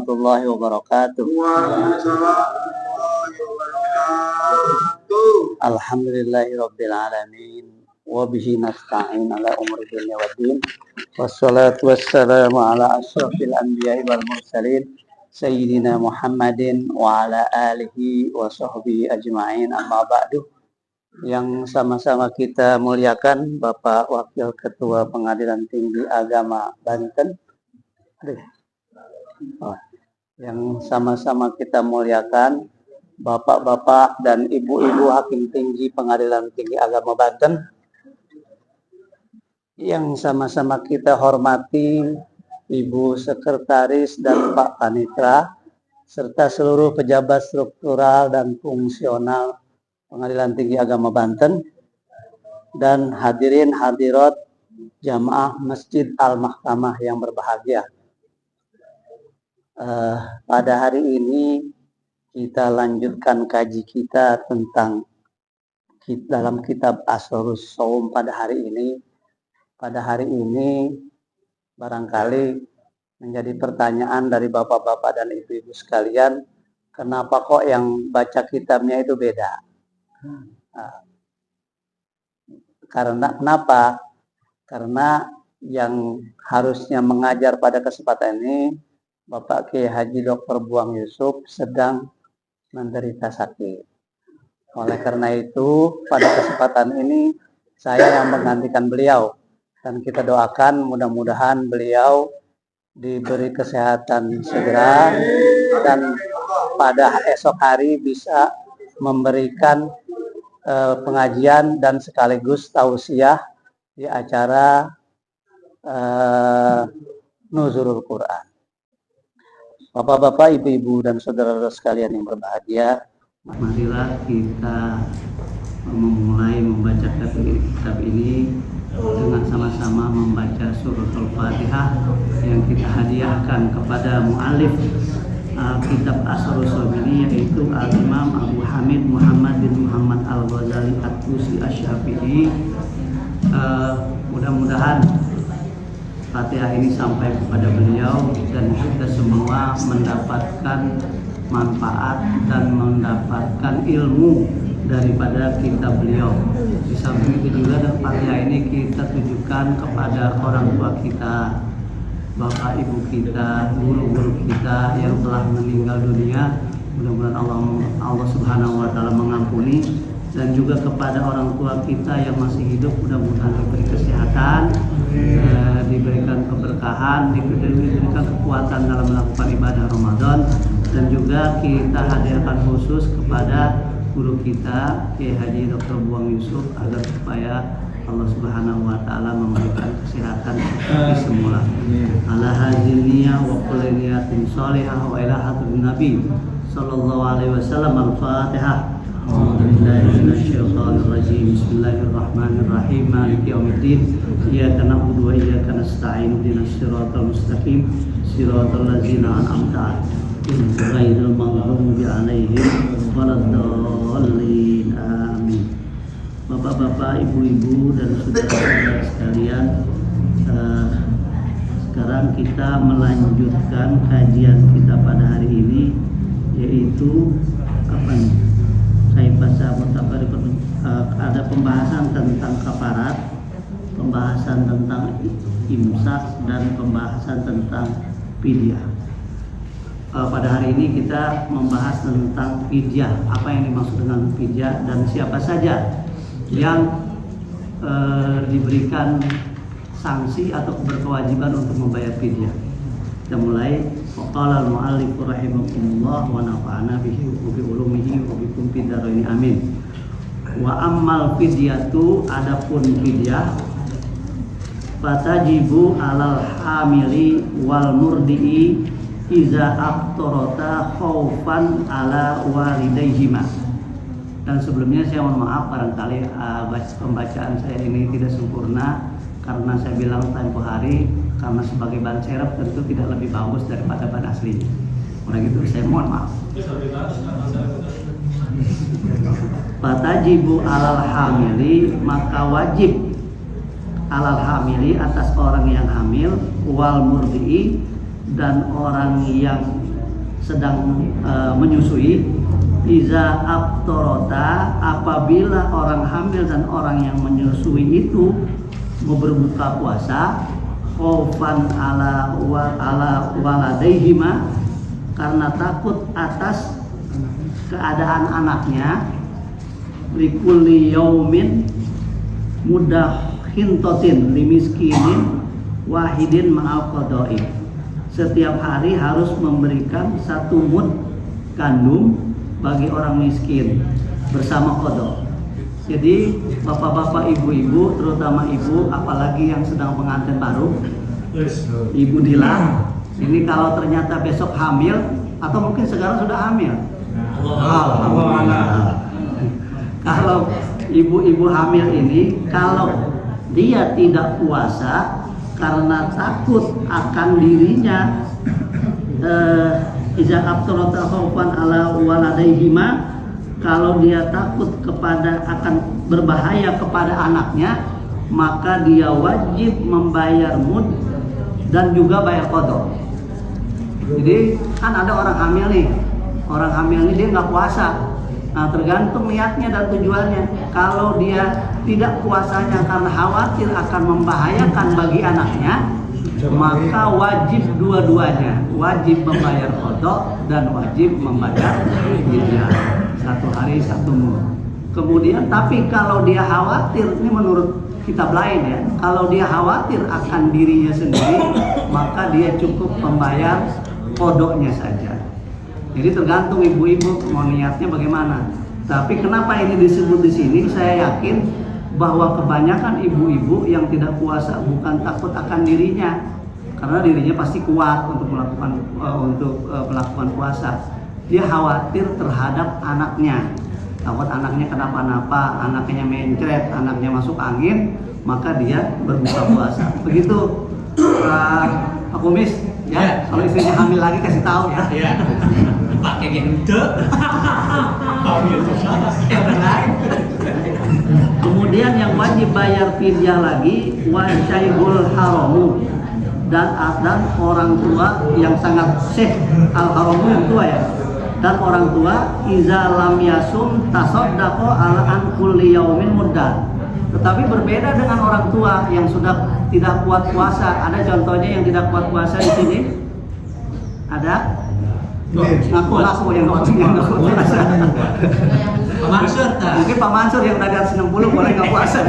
warahmatullahi wabarakatuh. Alhamdulillahirabbil alamin wa bihi nasta'in ala umuri dunya waddin. Wassalatu wassalamu ala asyrafil anbiya'i wal mursalin sayyidina Muhammadin wa ala alihi wa sahbihi ajma'in, amma ba'du. Yang sama-sama kita muliakan Bapak Wakil Ketua Pengadilan Tinggi Agama Banten, yang sama-sama kita muliakan Bapak-bapak dan ibu-ibu Hakim Tinggi Pengadilan Tinggi Agama Banten, yang sama-sama kita hormati Ibu Sekretaris dan Pak Panitra, serta seluruh pejabat struktural dan fungsional Pengadilan Tinggi Agama Banten, dan hadirin hadirat jamaah Masjid Al-Mahkamah yang berbahagia. Pada hari ini kita lanjutkan kaji kita tentang dalam kitab Asrarus Shaum pada hari ini. Pada hari ini barangkali menjadi pertanyaan dari bapak-bapak dan ibu-ibu sekalian, kenapa kok yang baca kitabnya itu beda? Kenapa? Karena yang harusnya mengajar pada kesempatan ini Bapak Kiai Haji Dr. Buang Yusuf sedang menderita sakit. Oleh karena itu pada kesempatan ini saya yang menggantikan beliau, dan kita doakan mudah-mudahan beliau diberi kesehatan segera dan pada esok hari bisa memberikan pengajian dan sekaligus tausiah di acara Nuzulul Quran. Bapak-bapak, ibu-ibu, dan saudara-saudara sekalian yang berbahagia, marilah kita memulai membaca kitab ini dengan sama-sama membaca surah Al-Fatihah yang kita hadiahkan kepada mu'alif kitab Asrarus Shaum ini, yaitu Al-Imam Abu Hamid Muhammad bin Muhammad Al-Ghazali At-Tusi Asy-Syafi'i. Mudah-mudahan Fatihah ini sampai kepada beliau dan kita semua mendapatkan manfaat dan mendapatkan ilmu daripada kitab beliau. Di samping itu juga Fatihah ini kita tujukan kepada orang tua kita, bapak ibu kita, guru-guru kita yang telah meninggal dunia. Mudah-mudahan Allah Subhanahu wa taala mengampuni, dan juga kepada orang tua kita yang masih hidup, mudah-mudahan diberi kesehatan, diberikan keberkahan, diberikan kekuatan dalam melakukan ibadah Ramadan, dan juga kita hadiahkan khusus kepada guru kita Kiai Haji Dr. Buang Yusuf agar supaya Allah Subhanahu wa taala memberikan kesehatan seperti semula. Ala hadzal niyah wa kulli niyatin shalihah wa ila hadratin Nabi sallallahu alaihi wasallam. Al-Fatihah. A'udzubillahi minasyaitonir rajim. Bismillahirrahmanirrahim. Maliki yaumiddin. Iyyaka na'budu wa iyyaka nasta'in. Ihdinas siratal mustaqim. Siratal ladzina an'amta 'alaihim ghairil maghdubi 'alaihim waladdallin. Amin. Bapak-bapak, ibu-ibu, dan saudara-saudara sekalian, sekarang kita melanjutkan kajian kita pada hari ini, yaitu ada pembahasan tentang kafarat, pembahasan tentang imsak, dan pembahasan tentang fidyah. Pada hari ini kita membahas tentang fidyah, apa yang dimaksud dengan fidyah dan siapa saja yang diberikan sanksi atau berkewajiban untuk membayar fidyah. Kita mulai. Qala al-mu'allif rahimahullah wa nafa'ana bihi wa bi ulumihi wa bikum fid dharain amin. Wa ammal fidyatu, adapun fidyah, fatajibu alal hamili wal murdi'i iza aftarata khaufan ala walidaihima. Dan sebelumnya saya mohon maaf barangkali pembacaan saya ini tidak sempurna, karena saya bilang tempo hari, karena sebagai ban serep tentu tidak lebih bagus daripada ban asli. Oleh itu saya mohon maaf. Fatajibu alal hamili, maka wajib alal hamili atas orang yang hamil, wal murdi'i, dan orang yang sedang menyusui, iza aftorota, apabila orang hamil dan orang yang menyusui itu mau berbuka puasa, khaufan ala waladaihima, karena takut atas keadaan anaknya, likulli yaumin mudahintotin limiskinin wahidin ma'al qadai, setiap hari harus memberikan 1 mud gandum bagi orang miskin bersama qada. Jadi bapak-bapak, ibu-ibu, terutama ibu, apalagi yang sedang pengantin baru, Ibu Dila, ini kalau ternyata besok hamil atau mungkin sekarang sudah hamil, kalau ibu-ibu hamil ini, kalau dia tidak puasa karena takut akan dirinya, iza aftarata khaufan ala waladaihima, kalau dia takut kepada akan berbahaya kepada anaknya, maka dia wajib membayar mud dan juga bayar qada. Jadi kan ada orang hamil nih, dia nggak puasa. Nah, tergantung niatnya dan tujuannya. Kalau dia tidak puasanya karena khawatir akan membahayakan bagi anaknya, maka wajib dua-duanya, wajib membayar qada dan wajib membayar fidyah, 1 hari 1 mud. Kemudian tapi kalau dia khawatir, ini menurut kitab lain ya, kalau dia khawatir akan dirinya sendiri, maka dia cukup membayar qadanya saja. Jadi tergantung ibu-ibu mau niatnya bagaimana. Tapi kenapa ini disebut di sini? Saya yakin bahwa kebanyakan ibu-ibu yang tidak puasa bukan takut akan dirinya, karena dirinya pasti kuat untuk melakukan puasa. Dia khawatir terhadap anaknya, takut anaknya kenapa-napa, anaknya mencret, anaknya masuk angin, maka dia berbuka puasa. Begitu Pak Kumis ya. Kalau istrinya hamil lagi kasih tahu ya. Iya. Pakai gede. Kemudian yang wajib bayar fidyah lagi wasyaikhul haramu, dan orang tua yang sangat syekh, al haramu yang tua ya, dan orang tua iza lam yasum tasaddaqa ala an kulli yaumin muddan. Tetapi berbeda dengan orang tua yang sudah tidak kuat puasa. Ada contohnya yang tidak kuat puasa di sini? Ada? Aku yang nggak kuat puasa. Pak Mansur, mungkin Pak Mansur yang udah di atas 60 boleh nggak puasa.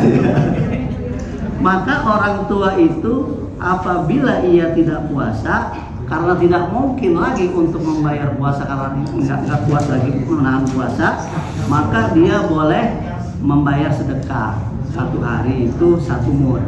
Maka orang tua itu apabila ia tidak puasa, karena tidak mungkin lagi untuk membayar puasa karena nggak kuat lagi menahan puasa, maka dia boleh membayar sedekah 1 hari itu 1 mud.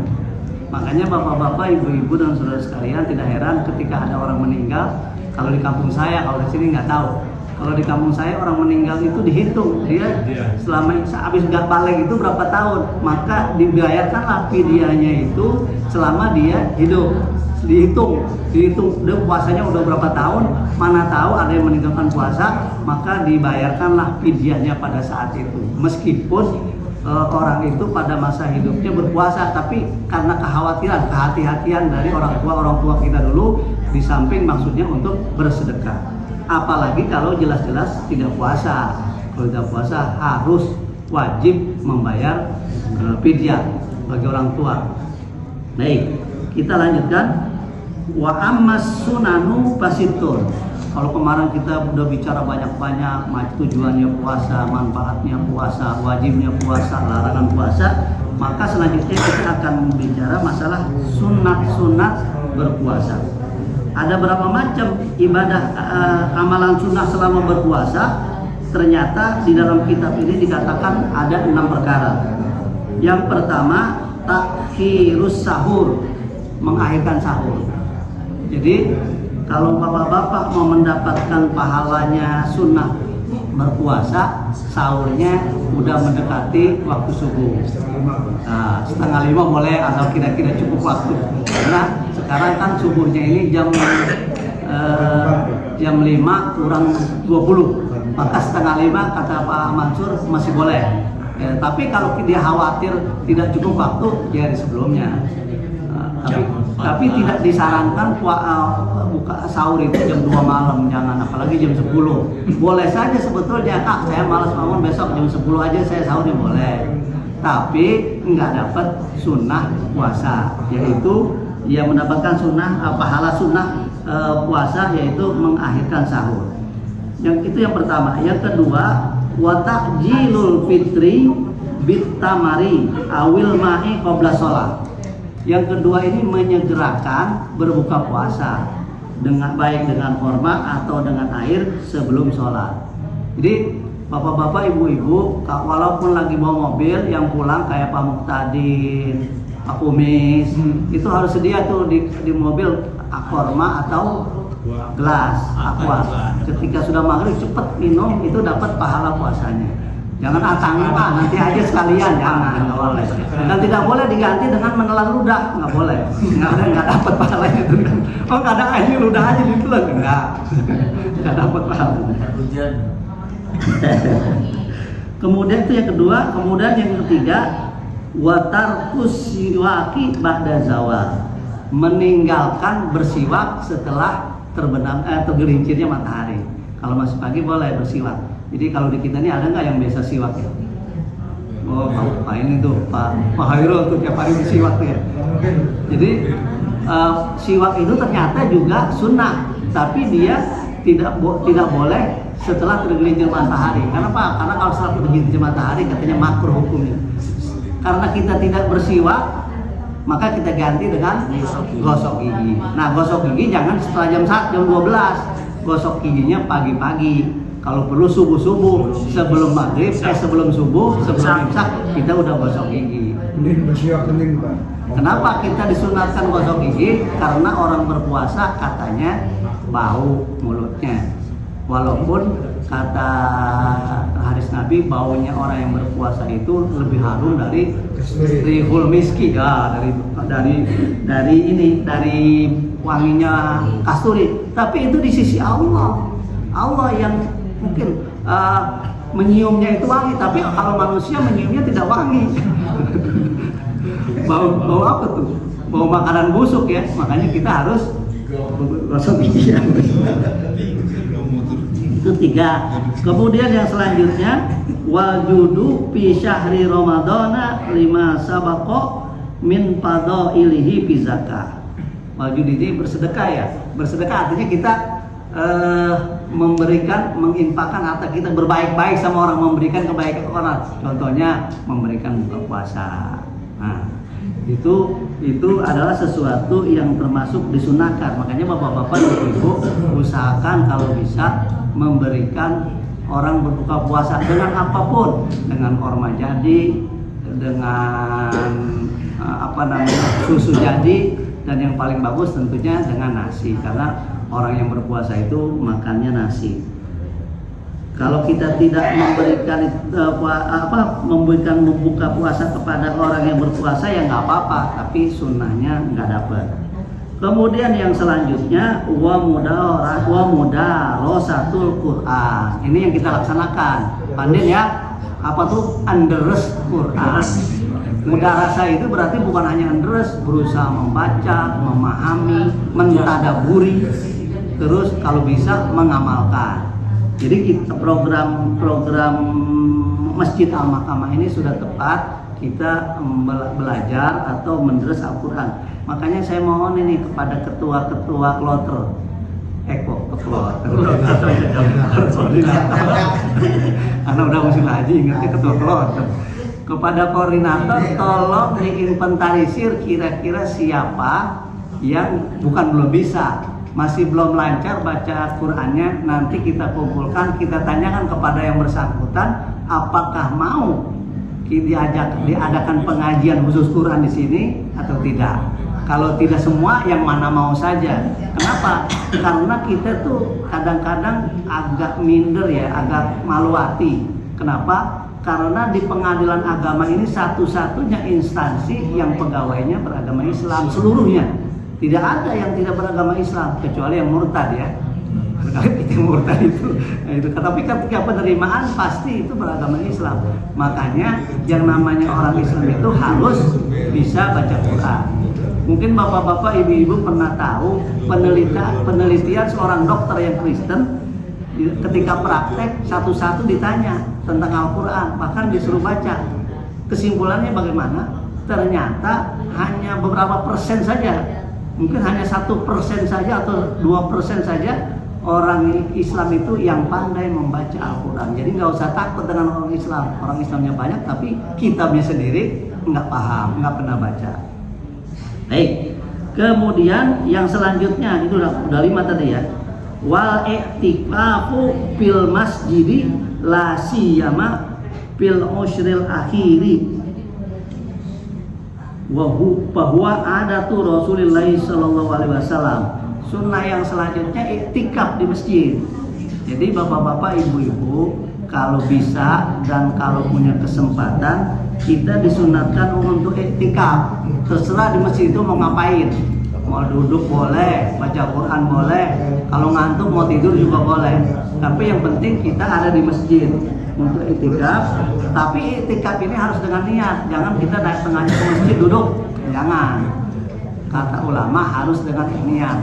Makanya bapak-bapak, ibu-ibu dan saudara sekalian, tidak heran ketika ada orang meninggal. Kalau di kampung saya, kalau di sini nggak tahu. Kalau di kampung saya orang meninggal itu dihitung, dia selama habis nggak balik itu berapa tahun, maka dibayarkanlah fidyahnya itu selama dia hidup. Dihitung dia puasanya udah berapa tahun, mana tahu ada yang meninggalkan puasa, maka dibayarkanlah fidyahnya pada saat itu. Meskipun orang itu pada masa hidupnya berpuasa, tapi karena kekhawatiran, kehati-hatian dari orang tua kita dulu, di samping maksudnya untuk bersedekah. Apalagi kalau jelas-jelas tidak puasa. Kalau tidak puasa harus wajib membayar fidyah bagi orang tua. Baik, kita lanjutkan. Wa ammas sunanu fasitun. Kalau kemarin kita udah bicara banyak-banyak tujuannya puasa, manfaatnya puasa, wajibnya puasa, larangan puasa, maka selanjutnya kita akan bicara masalah sunat-sunat berpuasa. Ada berapa macam ibadah amalan sunnah selama berpuasa? Ternyata di dalam kitab ini dikatakan ada 6 perkara. Yang pertama, takhirus sahur, mengakhirkan sahur. Jadi kalau bapak-bapak mau mendapatkan pahalanya sunnah berpuasa, sahurnya udah mendekati waktu subuh. Nah, 4:30 boleh atau kira-kira cukup waktu. Karena sekarang kan subuhnya ini jam 5 kurang 20. Maka 4:30 kata Pak Mansur masih boleh. Tapi kalau dia khawatir tidak cukup waktu, ya di sebelumnya. Tapi tidak disarankan buka sahur itu jam 2 malam, jangan, apalagi jam 10. Boleh saja sebetulnya, saya malas bangun besok jam 10 aja saya sahurnya boleh. Tapi nggak dapat sunnah puasa, yaitu ia mendapatkan pahala sunnah puasa, yaitu mengakhirkan sahur. Itu yang pertama. Yang kedua, wa ta'jilul fitri bitamari awil ma'i qabla shalah. Yang kedua ini menyegerakan berbuka puasa baik dengan kurma atau dengan air sebelum sholat. Jadi bapak-bapak, ibu-ibu, walaupun lagi bawa mobil, yang pulang kayak Pak Muktadin, Pak Kumis, itu harus sedia tuh di mobil kurma atau gelas aqua. Ketika sudah maghrib cepet minum, itu dapat pahala puasanya. Jangan nanti aja sekalian, jangan, nggak boleh. Dan tidak boleh diganti dengan menelan ludah, nggak boleh. Nggak dapat pahala itu. Oh kadang ini ludah aja ditelan, nggak dapat pahala. Kemudian itu yang kedua. Kemudian yang ketiga, watarkus siwaki ba'da zawal, meninggalkan bersiwak setelah tergelincirnya matahari. Kalau masih pagi boleh bersiwak. Jadi kalau di kita ini ada nggak yang biasa siwak ya? Oh Pak ini tuh Pak Hairul tuh tiap hari bersiwak tuh ya. Jadi siwak itu ternyata juga sunnah, tapi dia tidak boleh setelah tergelincir matahari. Karena apa? Karena kalau setelah tergelincir matahari katanya makruh hukumnya. Karena kita tidak bersiwak, maka kita ganti dengan gosok gigi. Nah, gosok gigi jangan setelah jam 12. Gosok giginya pagi-pagi. Kalau perlu subuh-subuh, sebelum maghrib, sebelum subuh, sebelum imsak, kita udah gosok gigi. Ini bersiwak penting, Pak. Kenapa kita disunatkan gosok gigi? Karena orang berpuasa katanya bau mulutnya. Walaupun kata hadis Nabi, baunya orang yang berpuasa itu lebih harum dari rihul miski, ya, dari wanginya kasturi. Tapi itu di sisi Allah. Allah yang mungkin menyiumnya itu wangi, tapi kalau manusia menyiumnya tidak wangi. Bau apa tuh? Bau makanan busuk ya. Makanya kita harus gosok gigi. Itu 3. Kemudian yang selanjutnya, wajudu fi syahri ramadhana lima sabaqa min fadailihi fi zakah. Wajud ini bersedekah ya. Bersedekah artinya kita menginfakkan harta kita, berbaik-baik sama orang, memberikan kebaikan ke orang. Contohnya memberikan buka puasa. Nah, itu adalah sesuatu yang termasuk disunahkan. Makanya bapak-bapak dan ibu usahakan kalau bisa memberikan orang berbuka puasa dengan apapun, dengan kurma jadi, dengan susu jadi, dan yang paling bagus tentunya dengan nasi, karena orang yang berpuasa itu makannya nasi. Kalau kita tidak memberikan membuka puasa kepada orang yang berpuasa ya nggak apa-apa, tapi sunnahnya nggak dapat. Kemudian yang selanjutnya wa mudarasatul Quran. Ini yang kita laksanakan. Pandin ya, apa tuh? Anderes Quran. Mudarasa itu berarti bukan hanya anderes, berusaha membaca, memahami, mentadaburi, terus kalau bisa mengamalkan. Jadi kita program Masjid Al-Mahkamah ini sudah tepat kita belajar atau mendres Al-Quran. Makanya saya mohon ini kepada ketua-ketua kloter, karena udah musim haji ingatnya ketua kloter. Kepada koordinator tolong diinventarisir kira-kira siapa yang belum bisa, masih belum lancar baca Qur'annya. Nanti kita kumpulkan, kita tanyakan kepada yang bersangkutan apakah mau diadakan pengajian khusus Quran di sini atau tidak. Kalau tidak semua, yang mana mau saja. Kenapa? Karena kita tuh kadang-kadang agak minder ya, agak malu hati. Kenapa? Karena di pengadilan agama ini satu-satunya instansi yang pegawainya beragama Islam seluruhnya. Tidak ada yang tidak beragama Islam kecuali yang murtad ya. Kalau kita murtad itu, tapi ketika penerimaan pasti itu beragama Islam. Makanya yang namanya orang Islam itu harus bisa baca Quran. Mungkin bapak-bapak, ibu-ibu pernah tahu penelitian seorang dokter yang Kristen ketika praktek satu-satu ditanya tentang Al-Quran, bahkan disuruh baca. Kesimpulannya bagaimana? Ternyata hanya beberapa persen saja, mungkin hanya 1% saja atau 2% saja orang Islam itu yang pandai membaca Al-Quran. Jadi nggak usah takut dengan orang Islam. Orang Islamnya banyak, tapi kitabnya sendiri nggak paham, nggak pernah baca. Baik, kemudian yang selanjutnya itu udah 5 tadi ya. Wal i'tikafu fil masjidi la siyama fil ushril akhiri wa huwa adatu Rasulillah sallallahu alaihi wasallam. Sunnah yang selanjutnya i'tikaf di masjid. Jadi bapak-bapak, ibu-ibu, kalau bisa dan kalau punya kesempatan, kita disunatkan untuk i'tikaf. Terserah di masjid itu mau ngapain, mau duduk boleh, baca Quran boleh, kalau ngantuk mau tidur juga boleh. Tapi yang penting kita ada di masjid untuk i'tikaf. Tapi i'tikaf ini harus dengan niat. Jangan kita datang aja ke masjid duduk, jangan. Kata ulama harus dengan niat.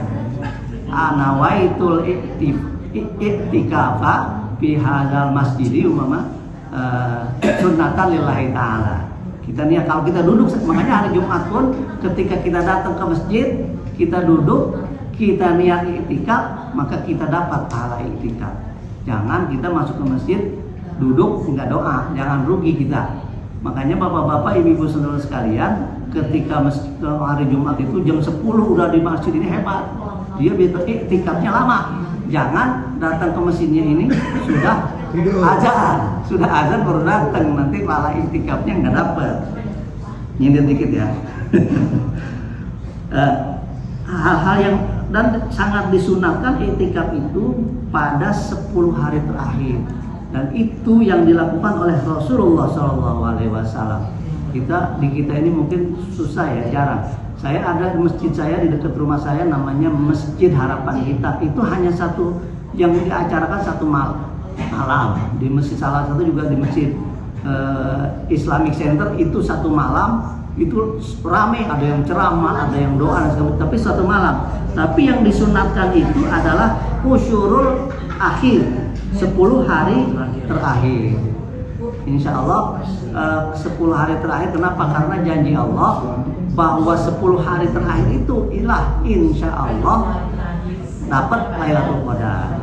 Anawaitul i'tikafa fi hadzal masjidi umpama sunnatan lillahi ta'ala. Kita niat kalau kita duduk, makanya hari Jumat pun ketika kita datang ke masjid, kita duduk, kita niat i'tikaf, maka kita dapat pahala i'tikaf. Jangan kita masuk ke masjid duduk nggak doa, jangan rugi kita. Makanya bapak-bapak, ibu-ibu saudara sekalian, ketika hari Jumat itu jam 10 udah di masjid ini hebat. Dia i'tikafnya lama. Jangan datang ke masjidnya ini sudah azan baru datang, nanti pahala i'tikafnya nggak dapet. Nyindir dikit ya. Hal-hal yang dan sangat disunahkan i'tikaf itu pada 10 hari terakhir, dan itu yang dilakukan oleh Rasulullah SAW. Kita ini mungkin susah ya, jarang. Saya ada di masjid saya di dekat rumah saya, namanya Masjid Harapan Kitab. Itu hanya satu yang diacarakan satu malam di masjid, salah satu juga di masjid Islamic Center itu satu malam itu ramai, ada yang ceramah, ada yang doa, tapi satu malam. Tapi yang disunatkan itu adalah usyurul akhir, 10 hari terakhir. Insya Allah 10 hari terakhir. Kenapa? Karena janji Allah bahwa 10 hari terakhir itu insya Allah dapat Lailatul Qadar.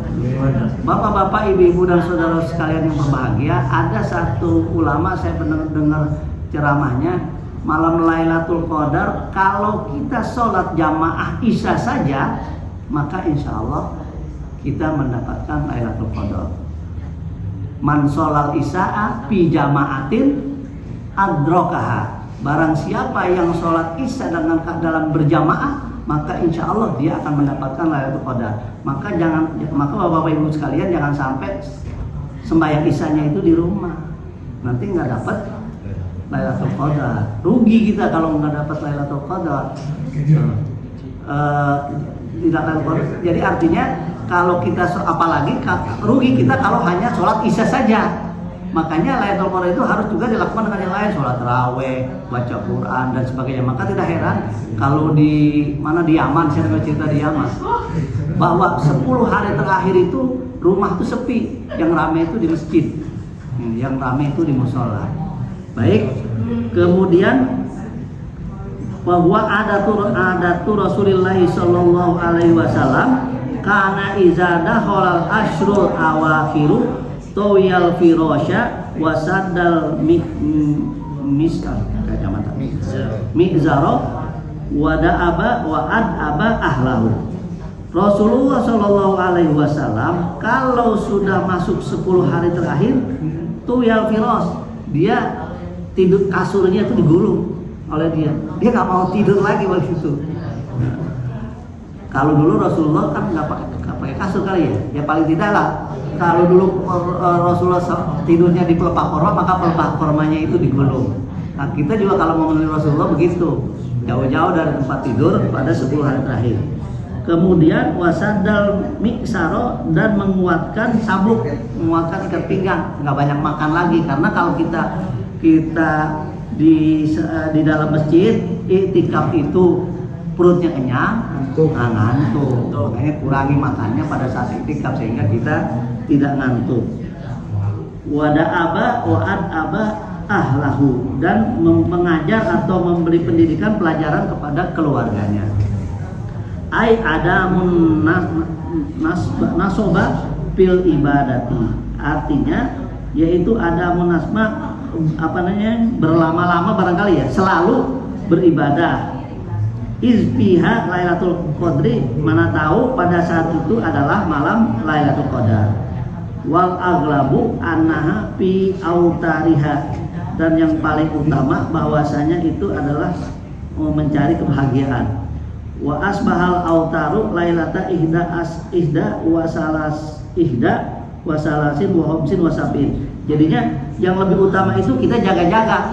Bapak-bapak, ibu-ibu dan saudara sekalian yang berbahagia, ada satu ulama saya pernah dengar ceramahnya, malam Lailatul Qadar kalau kita sholat jamaah Isya saja, maka insya Allah kita mendapatkan Lailatul Qadar. Man sholal isya'a fi jama'atin adrokaha. Barang siapa yang sholat Isya dalam berjamaah, maka insya Allah dia akan mendapatkan Lailatul Qadar. Maka bapak-bapak ibu sekalian, jangan sampai sembahyang Isyanya itu di rumah, nanti nggak dapat Lailatul Qadar. Rugi kita kalau nggak dapat Lailatul Qadar. Tidak Lailatul Qadar. Jadi artinya kalau kita apalagi rugi kita kalau hanya sholat Isya saja. Makanya Lailatul Qadar itu harus juga dilakukan dengan yang lain, sholat tarawih, baca Quran dan sebagainya. Maka tidak heran kalau di Yaman, saya dengar cerita di Yaman, bahwa 10 hari terakhir itu rumah itu sepi, yang ramai itu di masjid, yang ramai itu di musola. Baik, kemudian bahwa adatu Rasulullah sallallahu alaihi wasallam kana iza dakhala ashrul awakhiru toyal firasya wasaddal mizaro wada'aba wa'ad'aba ahlahu. Rasulullah sallallahu alaihi wasallam kalau sudah masuk 10 hari terakhir, toyal firas, dia tidur, kasurnya itu digulung oleh dia nggak mau tidur lagi waktu itu. Kalau dulu Rasulullah kan nggak pakai kasur kali ya paling tidak lah. Kalau dulu Rasulullah tidurnya di pelepah korma, maka pelepah kormanya itu digulung. Nah kita juga kalau mau meniru Rasulullah begitu, jauh-jauh dari tempat tidur pada 10 hari terakhir. Kemudian wasadal miksaro, dan menguatkan sabuk, menguatkan ikat pinggang, nggak banyak makan lagi, karena kalau kita di dalam masjid i'tikaf itu perutnya kenyang, ngantuk. Makanya kurangi makannya pada saat iktikaf sehingga kita tidak ngantuk. Wa'ad aba ahlahu, dan mengajar atau memberi pendidikan pelajaran kepada keluarganya. Ai adamun nasoba fil ibadati, artinya yaitu adamun nasma berlama-lama barangkali ya, selalu beribadah. Izbiha Lailatul Qadri, mana tahu pada saat itu adalah malam Lailatul Qadar. Wal aglabu annaha fi autariha, dan yang paling utama bahwasanya itu adalah mencari kebahagiaan. Wa asbahal autaru lailata ihda wasalasin wa homsin wasabin. Jadinya yang lebih utama itu kita jaga-jaga,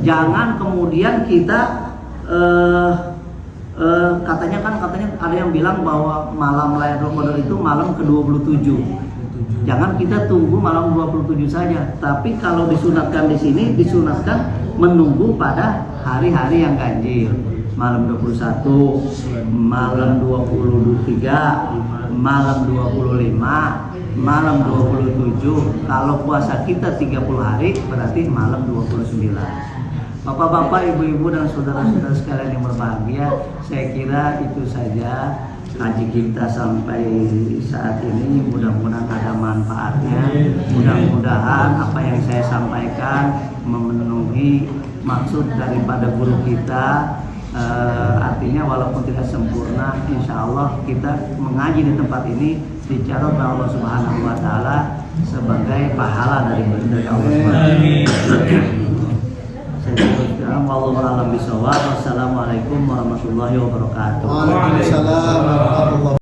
jangan kemudian kita katanya ada yang bilang bahwa malam Lailatul Qadar itu malam ke-27. Jangan kita tunggu malam 27 saja, tapi kalau disunatkan di sini disunatkan menunggu pada hari-hari yang ganjil. Malam 21, malam 23, malam 25, malam 27. Kalau puasa kita 30 hari berarti malam 29. Bapak-bapak, ibu-ibu dan saudara-saudara sekalian yang berbahagia, saya kira itu saja kaji kita sampai saat ini. Mudah-mudahan ada manfaatnya. Mudah-mudahan apa yang saya sampaikan memenuhi maksud daripada guru kita. Artinya walaupun tidak sempurna, insya Allah kita mengaji di tempat ini dicatat oleh Allah Subhanahu Wa Taala sebagai pahala dari Allah Subhanahu. Wassalamualaikum warahmatullahi wabarakatuh. Waalaikumsalam.